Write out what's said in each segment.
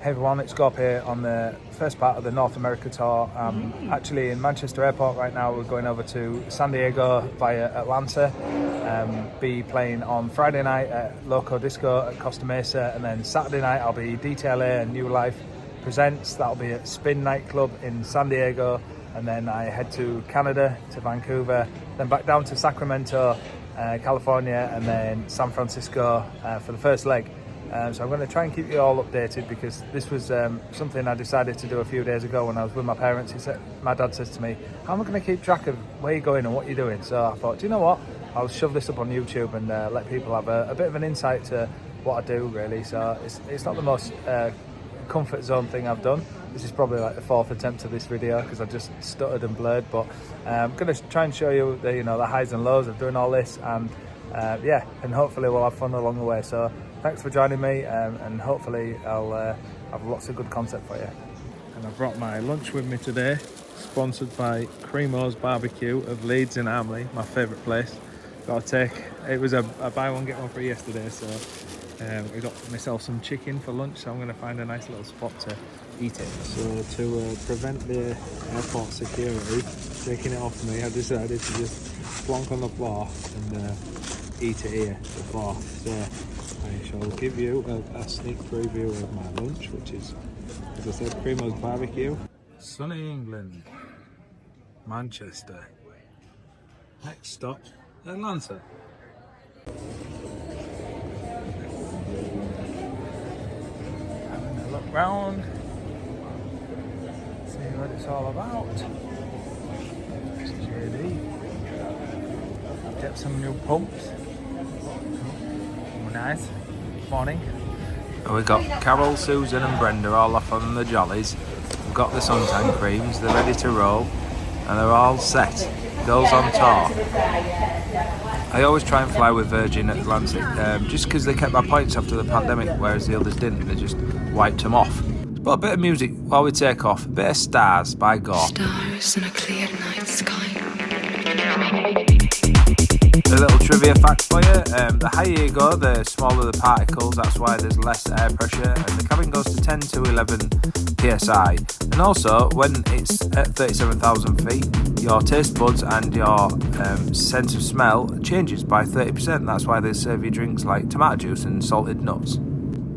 Hey everyone, it's GAWP here on the first part of the North America tour. I'm actually in Manchester Airport right now. We're going over to San Diego via Atlanta. Be playing on Friday night at Loco Disco at Costa Mesa, and then Saturday night I'll be DTLA and New Life Presents. That'll be at Spin nightclub in San Diego, and then I head to Canada, to Vancouver, then back down to Sacramento, California, and then San Francisco for the first leg. So I'm going to try and keep you all updated, because this was something I decided to do a few days ago when I was with my parents. My dad says to me, how am I going to keep track of where you're going and what you're doing? So I thought, do you know what? I'll shove this up on YouTube and let people have a bit of an insight to what I do, really. So it's not the most comfort zone thing I've done. This is probably like the fourth attempt of this video because I just stuttered and blurred. But I'm going to try and show you the highs and lows of doing all this, and and hopefully we'll have fun along the way. So thanks for joining me, and hopefully I'll have lots of good content for you. And I've brought my lunch with me today, sponsored by Cremo's Barbecue of Leeds in Armley, my favourite place. It was a buy one get one free yesterday, so we got myself some chicken for lunch, so I'm going to find a nice little spot to eat it. So to prevent the airport security taking it off me, I've decided to just plonk on the floor and eat it here before. So I shall give you a sneak preview of my lunch, which is, as I said, Cremo's Barbecue. Sunny England, Manchester. Next stop, Atlanta. Having a look round, see what it's all about. This is JD. Get some new pumps. Nice. Morning. We got Carol, Susan and Brenda all off on the jollies. We've got the suntan creams, they're ready to roll, and they're all set. Girls on tour. I always try and fly with Virgin Atlantic, just because they kept my points after the pandemic, whereas the others didn't. They just wiped them off. But a bit of music while we take off. A bit of Stars by GAWP. Stars in a clear night sky. A little trivia fact for you, the higher you go, the smaller the particles, that's why there's less air pressure, and the cabin goes to 10 to 11 psi. And also, when it's at 37,000 feet, your taste buds and your sense of smell changes by 30%. That's why they serve you drinks like tomato juice and salted nuts.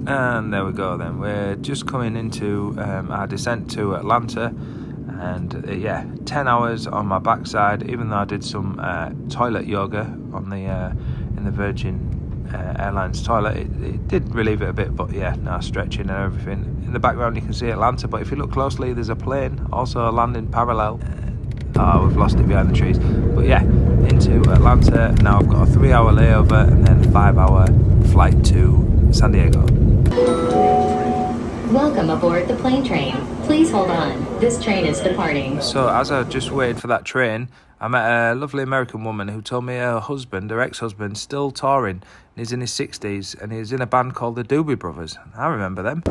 And there we go then, we're just coming into our descent to Atlanta. And 10 hours on my backside, even though I did some toilet yoga on the in the Virgin Airlines toilet. It did relieve it a bit, but now stretching and everything. In the background you can see Atlanta, but if you look closely there's a plane also landing parallel. We've lost it behind the trees. But into Atlanta. Now I've got a 3-hour layover and then a 5-hour flight to San Diego. Welcome aboard the plane train. Please hold on. This train is departing. So as I just waited for that train, I met a lovely American woman who told me her ex-husband, still touring. And he's in his 60s and he's in a band called the Doobie Brothers. I remember them.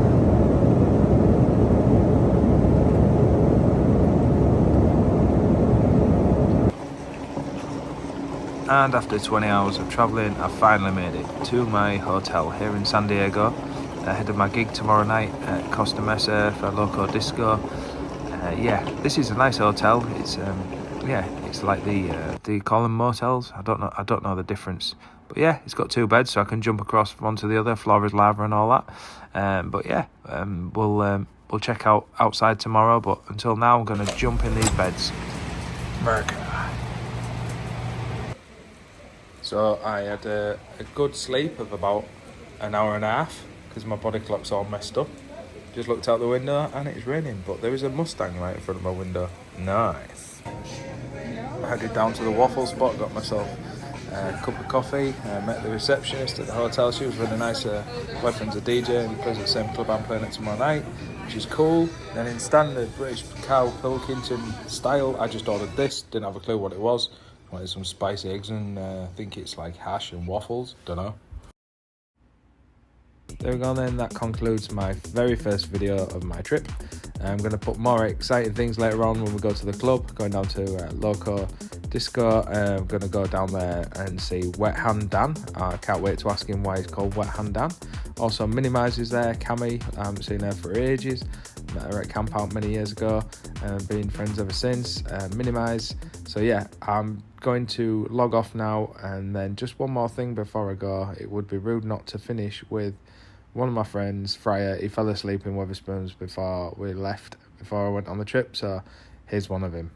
And after 20 hours of travelling, I finally made it to my hotel here in San Diego. Ahead of my gig tomorrow night at Costa Mesa for Loco Disco. This is a nice hotel. It's it's like the do you call them motels? I don't know the difference. But it's got 2 beds, so I can jump across from one to the other. Floor is lava and all that. We'll check out outside tomorrow. But until now, I'm going to jump in these beds. America. So I had a good sleep of about an hour and a half, because my body clock's all messed up. Just looked out the window and it's raining, but there is a Mustang right in front of my window. Nice. I headed down to the waffle spot, got myself a cup of coffee, met the receptionist at the hotel. She was really nice. Boyfriend's a DJ and he plays at the same club I'm playing at tomorrow night, which is cool. Then in standard British Carl Pilkington style, I just ordered this, didn't have a clue what it was. Wanted some spicy eggs and I think it's like hash and waffles, don't know. There we go then, that concludes my very first video of my trip. I'm going to put more exciting things later on when we go to the club, going down to Loco Disco. I'm going to go down there and see Wet Hand Dan. I can't wait to ask him why he's called Wet Hand Dan. Also, Minimise is there. Cammy, I haven't seen her for ages. Met her at Camp Out many years ago and been friends ever since. Minimise. So yeah, I'm going to log off now, and then just one more thing before I go. It would be rude not to finish with one of my friends, Fryer. He fell asleep in Wetherspoons before we left, before I went on the trip, so here's one of him.